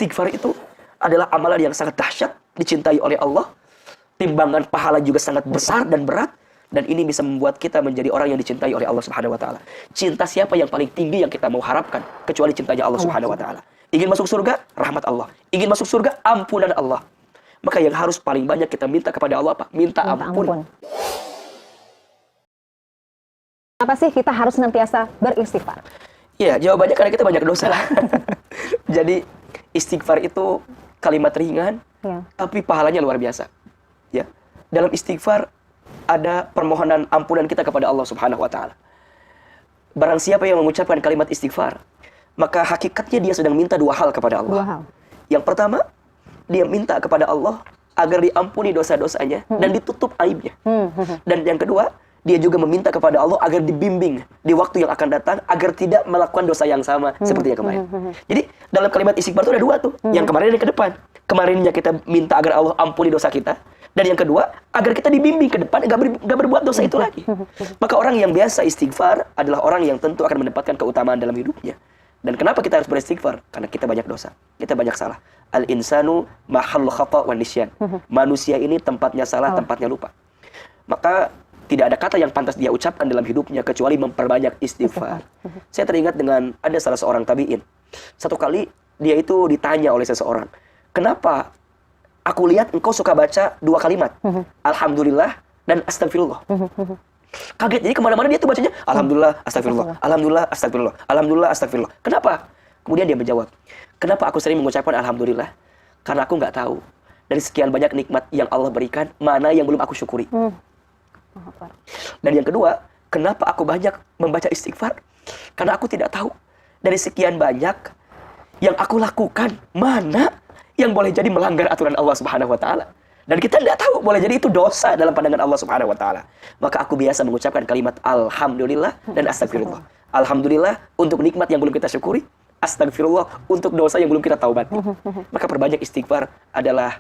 istighfar itu adalah amalan yang sangat dahsyat, dicintai oleh Allah. Timbangan pahala juga sangat besar dan berat. Dan ini bisa membuat kita menjadi orang yang dicintai oleh Allah Subhanahu wa taala. Cinta siapa yang paling tinggi yang kita mau harapkan kecuali cintanya Allah Subhanahu wa taala? Ingin masuk surga? Rahmat Allah. Ingin masuk surga? Ampunan Allah. Maka yang harus paling banyak kita minta kepada Allah apa? Minta ampun. Apa sih kita harus senantiasa beristighfar? Ya, jawabannya karena kita banyak dosa. Jadi istighfar itu kalimat ringan, tapi pahalanya luar biasa. Ya, dalam istighfar ada permohonan ampunan kita kepada Allah Subhanahu wa taala. Barang siapa yang mengucapkan kalimat istighfar, maka hakikatnya dia sedang minta dua hal kepada Allah. Dua hal. Yang pertama, dia minta kepada Allah agar diampuni dosa-dosanya dan ditutup aibnya. Dan yang kedua, dia juga meminta kepada Allah agar dibimbing di waktu yang akan datang agar tidak melakukan dosa yang sama seperti yang kemarin. Jadi dalam kalimat istighfar itu ada dua tuh. Yang kemarin dan yang ke depan. Kemarinnya kita minta agar Allah ampuni dosa kita. Dan yang kedua, agar kita dibimbing ke depan gak berbuat dosa itu lagi. Maka orang yang biasa istighfar adalah orang yang tentu akan mendapatkan keutamaan dalam hidupnya. Dan kenapa kita harus beristighfar? Karena kita banyak dosa, kita banyak salah. Al-insanu mahallu khata' wa nisyan. Manusia ini tempatnya salah, tempatnya lupa. Maka tidak ada kata yang pantas dia ucapkan dalam hidupnya kecuali memperbanyak istighfar. Saya teringat dengan ada salah seorang tabi'in. Satu kali dia itu ditanya oleh seseorang, kenapa aku lihat engkau suka baca dua kalimat, Alhamdulillah dan Astagfirullah. Kaget, jadi kemana-mana dia tuh bacanya Alhamdulillah, Astagfirullah, Alhamdulillah, Astagfirullah, Alhamdulillah, Astagfirullah. Kenapa? Kemudian dia menjawab, kenapa aku sering mengucapkan Alhamdulillah? Karena aku nggak tahu dari sekian banyak nikmat yang Allah berikan, mana yang belum aku syukuri. Dan yang kedua, kenapa aku banyak membaca istighfar? Karena aku tidak tahu dari sekian banyak yang aku lakukan, mana yang boleh jadi melanggar aturan Allah Subhanahu wa taala. Dan kita tidak tahu, boleh jadi itu dosa dalam pandangan Allah Subhanahu wa taala. Maka aku biasa mengucapkan kalimat Alhamdulillah dan Astagfirullah. Alhamdulillah untuk nikmat yang belum kita syukuri, Astagfirullah untuk dosa yang belum kita taubati. Maka perbanyak istighfar adalah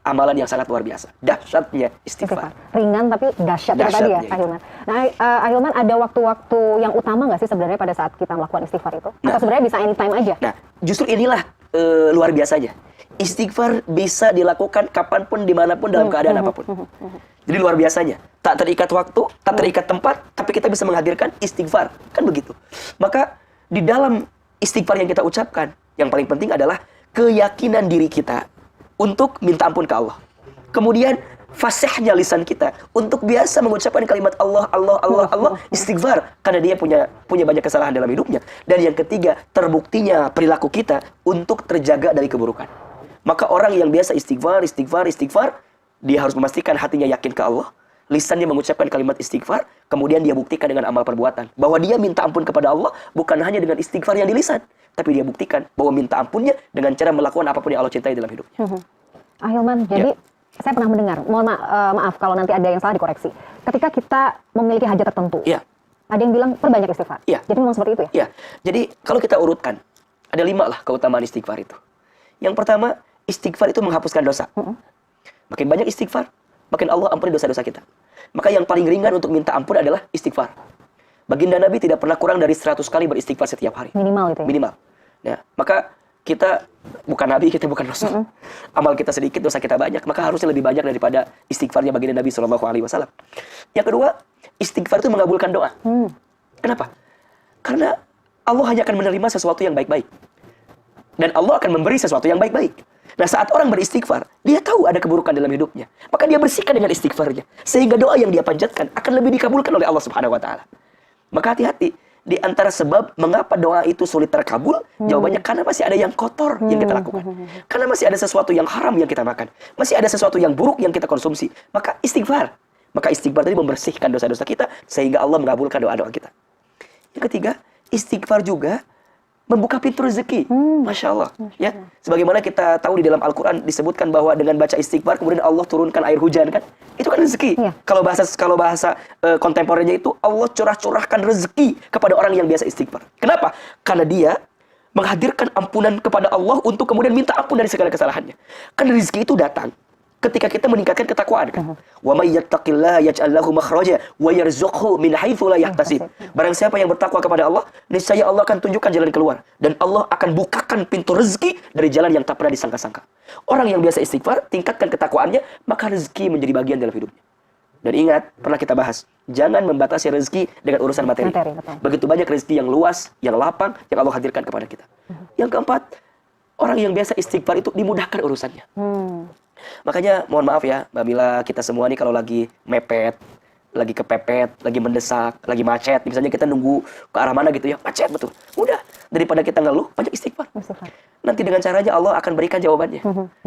amalan yang sangat luar biasa. Dahsyatnya istighfar. Ringan tapi dahsyat tadi ya, Ahilman. Nah, Ahilman, ada waktu-waktu yang utama nggak sih sebenarnya pada saat kita melakukan istighfar itu? Atau sebenarnya bisa anytime aja? Nah, justru inilah luar biasanya. Istighfar bisa dilakukan kapanpun, dimanapun, dalam keadaan apapun. Jadi luar biasanya. Tak terikat waktu, tak terikat tempat, tapi kita bisa menghadirkan istighfar. Kan begitu. Maka di dalam istighfar yang kita ucapkan, yang paling penting adalah keyakinan diri kita untuk minta ampun ke Allah. Kemudian fasihnya lisan kita untuk biasa mengucapkan kalimat Allah, Allah, Allah, Allah, istighfar, karena dia punya banyak kesalahan dalam hidupnya. Dan yang ketiga, terbuktinya perilaku kita untuk terjaga dari keburukan. Maka orang yang biasa istighfar, dia harus memastikan hatinya yakin ke Allah, lisannya mengucapkan kalimat istighfar, kemudian dia buktikan dengan amal perbuatan bahwa dia minta ampun kepada Allah bukan hanya dengan istighfar yang di lisan, tapi dia buktikan bahwa minta ampunnya dengan cara melakukan apapun yang Allah cintai dalam hidupnya. Ahilman, jadi saya pernah mendengar, mohon maaf kalau nanti ada yang salah dikoreksi. Ketika kita memiliki hajat tertentu, ada yang bilang perbanyak istighfar. Jadi memang seperti itu ya? Jadi kalau kita urutkan, ada 5 lah keutamaan istighfar itu. Yang pertama, istighfar itu menghapuskan dosa. Makin banyak istighfar, makin Allah ampuni dosa-dosa kita. Maka yang paling ringan untuk minta ampun adalah istighfar. Baginda Nabi tidak pernah kurang dari 100 kali beristighfar setiap hari. Minimal itu ya? Minimal. Ya, maka kita bukan Nabi, kita bukan Rasul. Amal kita sedikit, dosa kita banyak, maka harusnya lebih banyak daripada istighfarnya baginda Nabi SAW. Yang kedua, istighfar itu mengabulkan doa. Kenapa? Karena Allah hanya akan menerima sesuatu yang baik-baik. Dan Allah akan memberi sesuatu yang baik-baik. Nah, saat orang beristighfar, dia tahu ada keburukan dalam hidupnya. Maka dia bersihkan dengan istighfarnya. Sehingga doa yang dia panjatkan akan lebih dikabulkan oleh Allah Subhanahu wa taala. Maka hati-hati. Di antara sebab mengapa doa itu sulit terkabul, jawabannya karena masih ada yang kotor yang kita lakukan. Karena masih ada sesuatu yang haram yang kita makan. Masih ada sesuatu yang buruk yang kita konsumsi. Maka istighfar. Maka istighfar tadi membersihkan dosa-dosa kita sehingga Allah mengabulkan doa-doa kita. Yang ketiga, istighfar juga membuka pintu rezeki. Masya Allah. Ya. Sebagaimana kita tahu di dalam Al-Quran disebutkan bahwa dengan baca istighfar kemudian Allah turunkan air hujan kan. Itu kan rezeki. Kalau bahasa kontemporernya itu Allah curahkan rezeki kepada orang yang biasa istighfar. Kenapa? Karena dia menghadirkan ampunan kepada Allah untuk kemudian minta ampun dari segala kesalahannya. Karena rezeki itu datang ketika kita meningkatkan ketakwaan kan. Wa may yattaqillaha yaj'al lahu makhraja wa yarzuqhu min haitsu la yahtasib. Barang siapa yang bertakwa kepada Allah, niscaya Allah akan tunjukkan jalan keluar dan Allah akan bukakan pintu rezeki dari jalan yang tak pernah disangka-sangka. Orang yang biasa istighfar, tingkatkan ketakwaannya, maka rezeki menjadi bagian dalam hidupnya. Dan ingat, pernah kita bahas, jangan membatasi rezeki dengan urusan materi. Begitu banyak rezeki yang luas, yang lapang, yang Allah hadirkan kepada kita. Yang keempat, orang yang biasa istighfar itu dimudahkan urusannya. Makanya mohon maaf ya, Mbak Mila, kita semua nih kalau lagi mepet, lagi kepepet, lagi mendesak, lagi macet, misalnya kita nunggu ke arah mana gitu ya, macet betul. Udah, daripada kita ngeluh, banyak istighfar. Nanti dengan caranya Allah akan berikan jawabannya.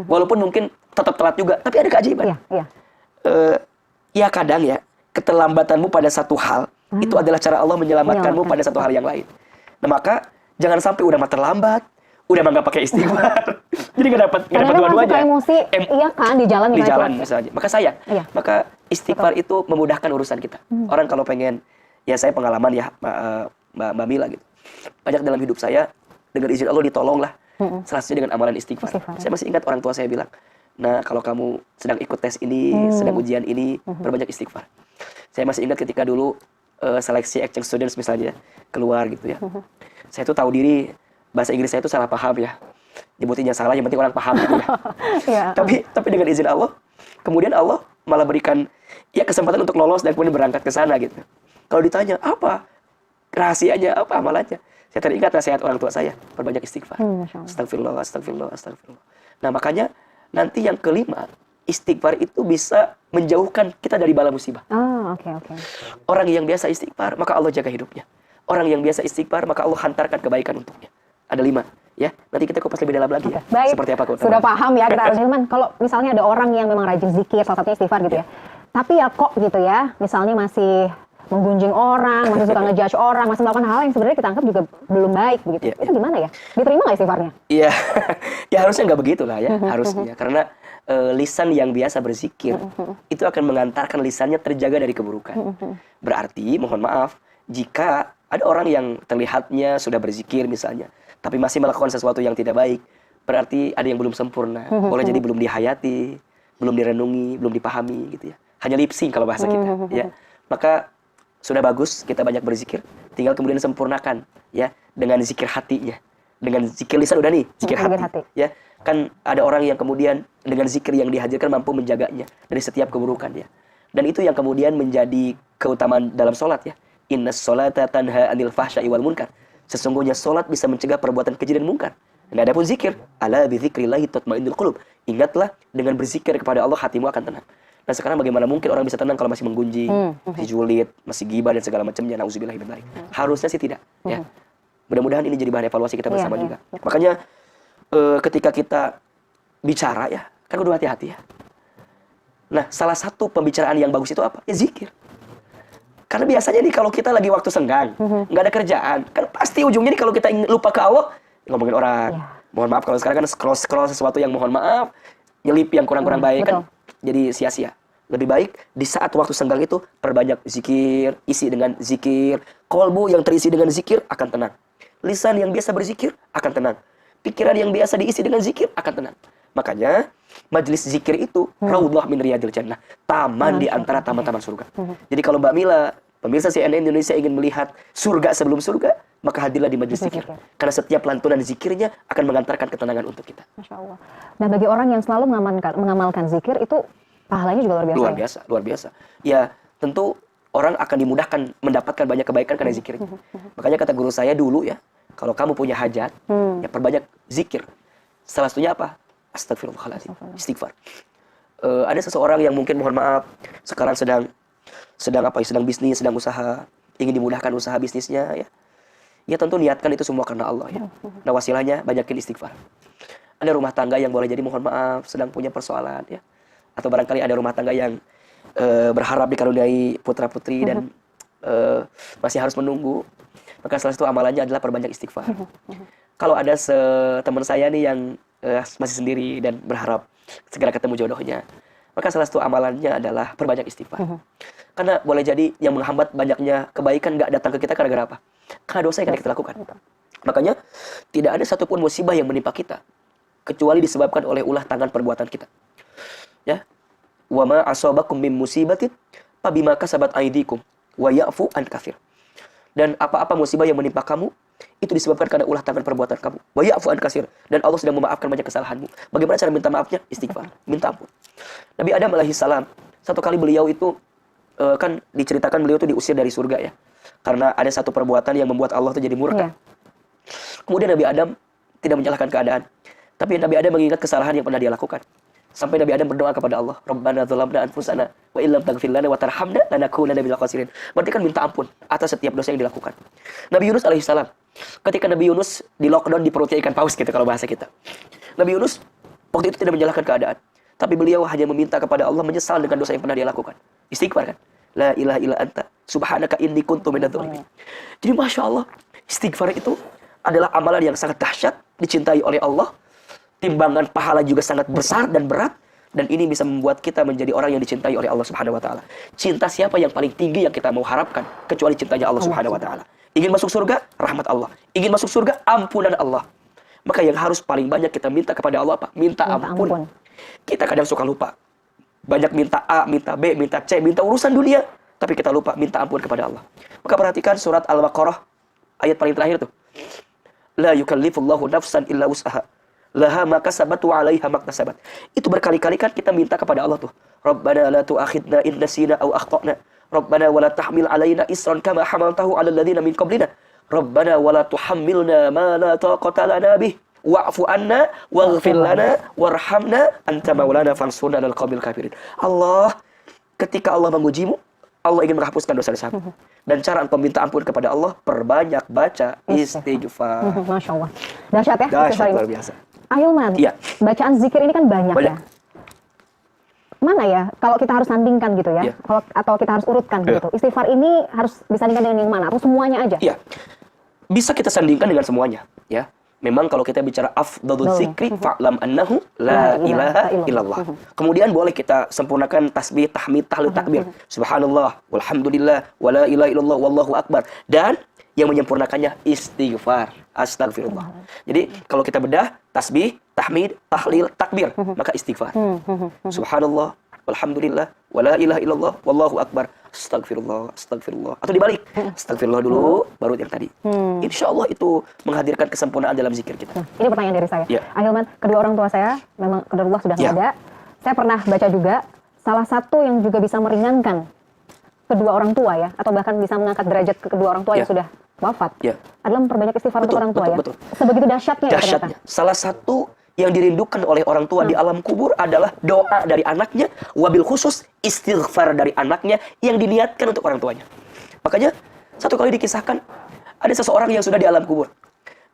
Walaupun mungkin tetap telat juga, tapi ada keajaiban. Ya kadang ya, keterlambatanmu pada satu hal, itu adalah cara Allah menyelamatkanmu pada satu hal yang lain. Nah maka, jangan sampai udah mah terlambat, udah mah gak pakai istighfar. Jadi gak dapat dua-duanya. Karena emosi, iya kan, di jalan. Di jalan misalnya. Maka sayang. Maka istighfar itu memudahkan urusan kita. Orang kalau pengen, ya saya pengalaman ya, Mbak Mila gitu. Banyak dalam hidup saya, dengan izin Allah ditolong lah. Salah satunya dengan amalan istighfar. Saya masih ingat orang tua saya bilang, nah kalau kamu sedang ikut tes ini, sedang ujian ini, berbanyak istighfar. Saya masih ingat ketika dulu seleksi exchange students misalnya, keluar gitu ya. Saya tuh tahu diri, bahasa Inggris saya tuh salah paham ya. Nyebutinnya salah, yang penting orang paham gitu ya. Tapi dengan izin Allah, kemudian Allah malah berikan ya kesempatan untuk lolos dan kemudian berangkat ke sana gitu. Kalau ditanya, apa rahasianya, apa amalannya? Saya teringat nasihat orang tua saya, berbanyak istighfar. Astagfirullah, astagfirullah, astagfirullah. Nah makanya, nanti yang kelima, istighfar itu bisa menjauhkan kita dari bala musibah. Orang yang biasa istighfar, maka Allah jaga hidupnya. Orang yang biasa istighfar, maka Allah hantarkan kebaikan untuknya. Ada 5, ya. Nanti kita kupas lebih dalam lagi ya. Baik. Seperti apa keutamaan. Sudah paham ya kita harus Hilman. Kalau misalnya ada orang yang memang rajin zikir, salah satunya istighfar gitu ya. Tapi ya kok gitu ya, misalnya masih menggunjing orang, masih suka ngejudge orang, masih melakukan hal yang sebenarnya kita anggap juga belum baik begitu. Itu gimana ya? Diterima nggak istighfarnya? Iya, ya harusnya nggak begitulah ya, harusnya. Karena lisan yang biasa berzikir itu akan mengantarkan lisannya terjaga dari keburukan. Berarti, mohon maaf, jika ada orang yang terlihatnya sudah berzikir misalnya, tapi masih melakukan sesuatu yang tidak baik, berarti ada yang belum sempurna. Boleh jadi belum dihayati, belum direnungi, belum dipahami gitu ya. Hanya lip sync kalau bahasa kita, ya. Maka sudah bagus kita banyak berzikir, tinggal kemudian sempurnakan ya dengan zikir hatinya. Dengan zikir lisan udah nih, zikir hati. Ya. Kan ada orang yang kemudian dengan zikir yang dihadirkan mampu menjaganya dari setiap keburukan ya. Dan itu yang kemudian menjadi keutamaan dalam salat ya. Innas sholata tanha 'anil fahsya'i wal munkar. Sesungguhnya salat bisa mencegah perbuatan keji dan mungkar. Dan adapun zikir, ala bi dzikrillah tatmainnul qulub. Ingatlah dengan berzikir kepada Allah hatimu akan tenang. Nah sekarang bagaimana mungkin orang bisa tenang kalau masih menggunjing, masih julid, masih gibah dan segala macamnya, nauzubillah min dzalik. Harusnya sih tidak, ya. Mudah-mudahan ini jadi bahan evaluasi kita bersama juga. Makanya ketika kita bicara ya, kan kudu hati-hati ya. Nah, salah satu pembicaraan yang bagus itu apa? Ya zikir. Karena biasanya nih kalau kita lagi waktu senggang, nggak ada kerjaan, kan pasti ujungnya nih kalau kita lupa ke Allah, ngomongin orang. Mohon maaf kalau sekarang kan scroll sesuatu yang mohon maaf, nyelip yang kurang-kurang baik kan, jadi sia-sia. Lebih baik di saat waktu senggang itu perbanyak zikir, isi dengan zikir. Kolbu yang terisi dengan zikir akan tenang. Lisan yang biasa berzikir akan tenang. Pikiran yang biasa diisi dengan zikir akan tenang. Makanya majelis zikir itu raudhah min riyadil jannah, taman di antara taman-taman surga. Jadi kalau Mbak Mila, pemirsa CNN Indonesia ingin melihat surga sebelum surga, maka hadirlah di majelis zikir. Karena setiap lantunan zikirnya akan mengantarkan ketenangan untuk kita. Masya Allah. Nah bagi orang yang selalu mengamalkan zikir itu pahalanya juga luar biasa. Luar biasa, luar biasa. Ya tentu orang akan dimudahkan mendapatkan banyak kebaikan karena zikirnya. Makanya kata guru saya dulu ya, kalau kamu punya hajat, ya perbanyak zikir. Salah satunya apa? Astagfirullahaladzim, istighfar. Ada seseorang yang mungkin mohon maaf sekarang sedang bisnis, sedang usaha, ingin dimudahkan usaha bisnisnya ya. Ya tentu niatkan itu semua karena Allah ya. Nah wasilahnya banyakin istighfar. Ada rumah tangga yang boleh jadi mohon maaf sedang punya persoalan ya. Atau barangkali ada rumah tangga yang berharap dikaruniai putra-putri dan masih harus menunggu. Maka salah satu amalannya adalah perbanyak istighfar. Kalau ada teman saya nih yang masih sendiri dan berharap segera ketemu jodohnya, maka salah satu amalannya adalah perbanyak istighfar. Karena boleh jadi yang menghambat banyaknya kebaikan gak datang ke kita karena apa? Karena dosa yang kita lakukan. Makanya tidak ada satupun musibah yang menimpa kita kecuali disebabkan oleh ulah tangan perbuatan kita. Ya. Wa ma asabakum min musibatin fabima kasabat aydikum wa ya'fu an katsir. Dan apa-apa musibah yang menimpa kamu itu disebabkan karena ulah tangan perbuatan kamu. Wa ya'fu an katsir. Dan Allah sedang memaafkan banyak kesalahanmu. Bagaimana cara minta maafnya? Istighfar, minta ampun. Nabi Adam alaihissalam, satu kali beliau itu kan diceritakan beliau itu diusir dari surga ya. Karena ada satu perbuatan yang membuat Allah itu jadi murka. Kemudian Nabi Adam tidak menyalahkan keadaan, tapi Nabi Adam mengingat kesalahan yang pernah dia lakukan. Sampai Nabi Adam berdoa kepada Allah, Rabbana dzalamna anfusana wa illam taghfir lana wa tarhamna lanakunanna minal khasirin. Berarti kan minta ampun atas setiap dosa yang dilakukan. Nabi Yunus alaihissalam, ketika Nabi Yunus di lockdown di perutnya ikan paus gitu kalau bahasa kita. Nabi Yunus waktu itu tidak menyalahkan keadaan, tapi beliau hanya meminta kepada Allah, menyesal dengan dosa yang pernah dia lakukan. Istighfar kan? La ilaha illa anta subhanaka inni kuntu minadz dzalimin. Jadi Masya Allah, istighfar itu adalah amalan yang sangat dahsyat, dicintai oleh Allah. Timbangan pahala juga sangat besar dan berat, dan ini bisa membuat kita menjadi orang yang dicintai oleh Allah Subhanahu wa taala. Cinta siapa yang paling tinggi yang kita mau harapkan kecuali cintanya Allah Subhanahu wa taala? Ingin masuk surga? Rahmat Allah. Ingin masuk surga? Ampunan Allah. Maka yang harus paling banyak kita minta kepada Allah apa? Minta ampun. Kita kadang suka lupa. Banyak minta A, minta B, minta C, minta urusan dunia, tapi kita lupa minta ampun kepada Allah. Maka perhatikan surat Al-Baqarah ayat paling terakhir tuh. La yukallifullahu nafsan illa wus'aha. Laha ma kasabat wa 'alaiha ma iktasabat. Itu berkali-kali kan kita minta kepada Allah tuh. Rabbana la tu'akhidna in nasina aw akhtana. Rabbana wa la tahmil 'alaina isran kama hamaltahu 'alal ladzina min qablina. Rabbana wa la tuhammilna ma la taqata lana bih. Wa'fu anna waghfir lana warhamna anta maulana fansurna 'alal qaumil kafirin. Allah, ketika Allah mengujimu, Allah ingin menghapuskan dosa-dosamu. Dan cara engkau minta ampun kepada Allah, perbanyak baca istighfar. Masya Allah. Dahsyat ya? Dahsyat, luar biasa. Ahilman, Iya. bacaan zikir ini kan banyak ya. Mana ya, kalau kita harus sandingkan gitu ya, Iya. atau kita harus urutkan Iya. gitu. Istighfar ini harus disandingkan dengan yang mana? Atau semuanya aja? Iya. Bisa kita sandingkan dengan semuanya, ya. Memang kalau kita bicara afdhalul zikri fa'lam annahu la ilaha illallah. Kemudian boleh kita sempurnakan tasbih, tahmid, tahlil, takbir. Subhanallah, walhamdulillah, wala ilaha illallah, wallahu akbar. Dan yang menyempurnakannya istighfar, astagfirullah. Jadi kalau kita bedah tasbih, tahmid, tahlil, takbir, maka istighfar. Subhanallah, walhamdulillah, wala ilaha illallah, wallahu akbar. Astagfirullah, astagfirullah. Atau dibalik, astagfirullah dulu, baru yang tadi. Insya Allah itu menghadirkan kesempurnaan dalam zikir kita. Ini pertanyaan dari saya. Ya. Ahilman, kedua orang tua saya memang qadarullah sudah nggak ada. Saya pernah baca juga salah satu yang juga bisa meringankan kedua orang tua ya, atau bahkan bisa mengangkat derajat ke kedua orang tua yang sudah wafat, adalah memperbanyak istighfar untuk orang tua ya. Betul. Sebegitu dahsyatnya ya ternyata. Salah satu yang dirindukan oleh orang tua di alam kubur adalah doa dari anaknya, wabil khusus istighfar dari anaknya yang diniatkan untuk orang tuanya. Makanya satu kali dikisahkan ada seseorang yang sudah di alam kubur.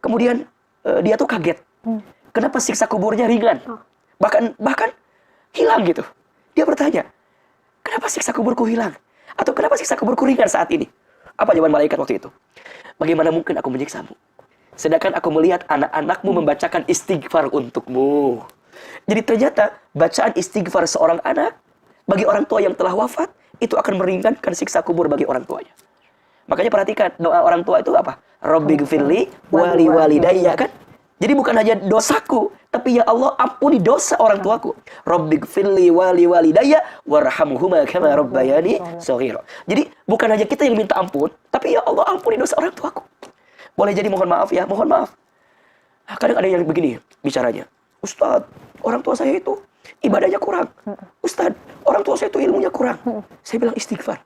Kemudian dia tuh kaget. Kenapa siksa kuburnya ringan? Bahkan hilang gitu. Dia bertanya, kenapa siksa kuburku hilang? Atau kenapa siksa kuburku ringan saat ini? Apa jawaban malaikat waktu itu? Bagaimana mungkin aku menyiksamu? Sedangkan aku melihat anak-anakmu membacakan istighfar untukmu. Jadi ternyata bacaan istighfar seorang anak bagi orang tua yang telah wafat itu akan meringankan siksa kubur bagi orang tuanya. Makanya perhatikan doa orang tua itu apa? Rabbighfirli wali walidayya kan? Jadi bukan hanya dosaku, tapi ya Allah ampuni dosa orang tuaku. Rabbighfirli wali walidayya warhamhuma kama rabbayani shaghira. Jadi bukan hanya kita yang minta ampun, tapi ya Allah ampuni dosa orang tuaku. Boleh jadi mohon maaf ya, mohon maaf. Kadang ada yang begini bicaranya. Ustaz, orang tua saya itu ibadahnya kurang. Ustaz, orang tua saya itu ilmunya kurang. Saya bilang istighfar.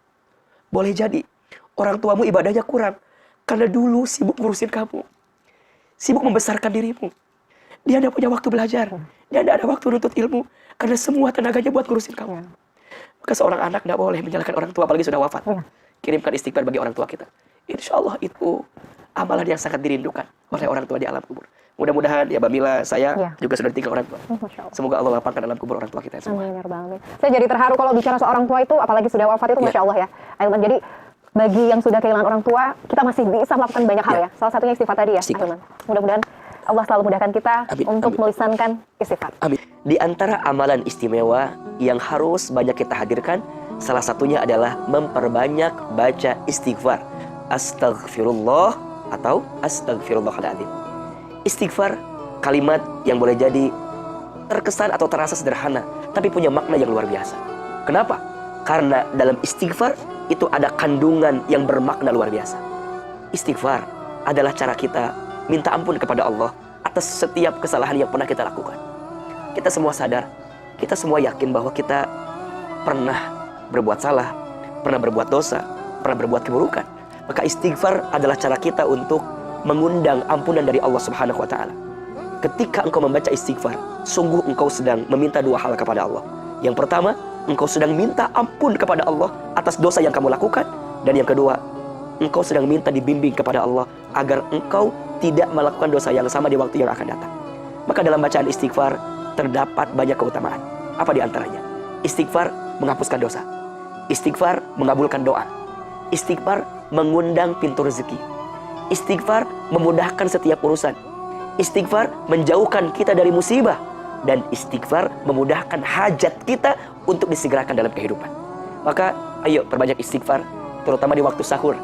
Boleh jadi orang tuamu ibadahnya kurang karena dulu sibuk ngurusin kamu. Sibuk membesarkan dirimu. Dia tidak punya waktu belajar. Dia tidak ada waktu menuntut ilmu. Karena semua tenaganya buat ngurusin kamu. Maka seorang anak tidak boleh menyalahkan orang tua, apalagi sudah wafat. Kirimkan istighfar bagi orang tua kita. Insya Allah itu amalan yang sangat dirindukan oleh orang tua di alam kubur. Mudah-mudahan ya Mbak Mila, saya juga sudah ditinggal orang tua. Semoga Allah lapangkan alam kubur orang tua kita semua. Amin, ya Rabbal Alamin. Saya jadi terharu kalau bicara soal orang tua itu, apalagi sudah wafat itu, Masya Allah ya. Ahilman, jadi bagi yang sudah kehilangan orang tua, kita masih bisa melakukan banyak hal ya. Salah satunya istighfar tadi ya, Ahilman. Mudah-mudahan Allah selalu mudahkan kita untuk melisankan istighfar. Amin. Di antara amalan istimewa yang harus banyak kita hadirkan, salah satunya adalah memperbanyak baca istighfar. Astaghfirullah atau astagfirullahaladzim. Istighfar kalimat yang boleh jadi terkesan atau terasa sederhana, tapi punya makna yang luar biasa. Kenapa? Karena dalam istighfar itu ada kandungan yang bermakna luar biasa. Istighfar adalah cara kita minta ampun kepada Allah atas setiap kesalahan yang pernah kita lakukan. Kita semua sadar, kita semua yakin bahwa kita pernah berbuat salah, pernah berbuat dosa, pernah berbuat keburukan. Maka istighfar adalah cara kita untuk mengundang ampunan dari Allah Subhanahu wa taala. Ketika engkau membaca istighfar, sungguh engkau sedang meminta dua hal kepada Allah. Yang pertama, engkau sedang minta ampun kepada Allah atas dosa yang kamu lakukan. Dan yang kedua, engkau sedang minta dibimbing kepada Allah agar engkau tidak melakukan dosa yang sama di waktu yang akan datang. Maka dalam bacaan istighfar terdapat banyak keutamaan. Apa di antaranya? Istighfar menghapuskan dosa. Istighfar mengabulkan doa. Istighfar mengundang pintu rezeki. Istighfar memudahkan setiap urusan. Istighfar menjauhkan kita dari musibah. Dan istighfar memudahkan hajat kita untuk disegerakan dalam kehidupan. Maka ayo perbanyak istighfar, terutama di waktu sahur.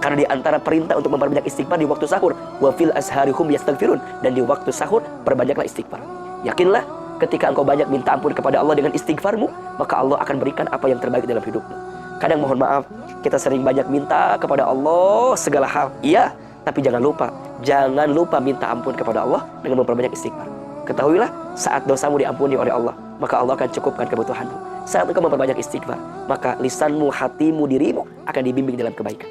Karena di antara perintah untuk memperbanyak istighfar di waktu sahur, wa fil asharihum yastaghfirun, dan di waktu sahur perbanyaklah istighfar. Yakinlah ketika engkau banyak minta ampun kepada Allah dengan istighfarmu, maka Allah akan berikan apa yang terbaik dalam hidupmu. Kadang mohon maaf, kita sering banyak minta kepada Allah segala hal. Iya, tapi jangan lupa minta ampun kepada Allah dengan memperbanyak istighfar. Ketahuilah, saat dosamu diampuni oleh Allah, maka Allah akan cukupkan kebutuhanmu. Saat engkau memperbanyak istighfar, maka lisanmu, hatimu, dirimu akan dibimbing dalam kebaikan.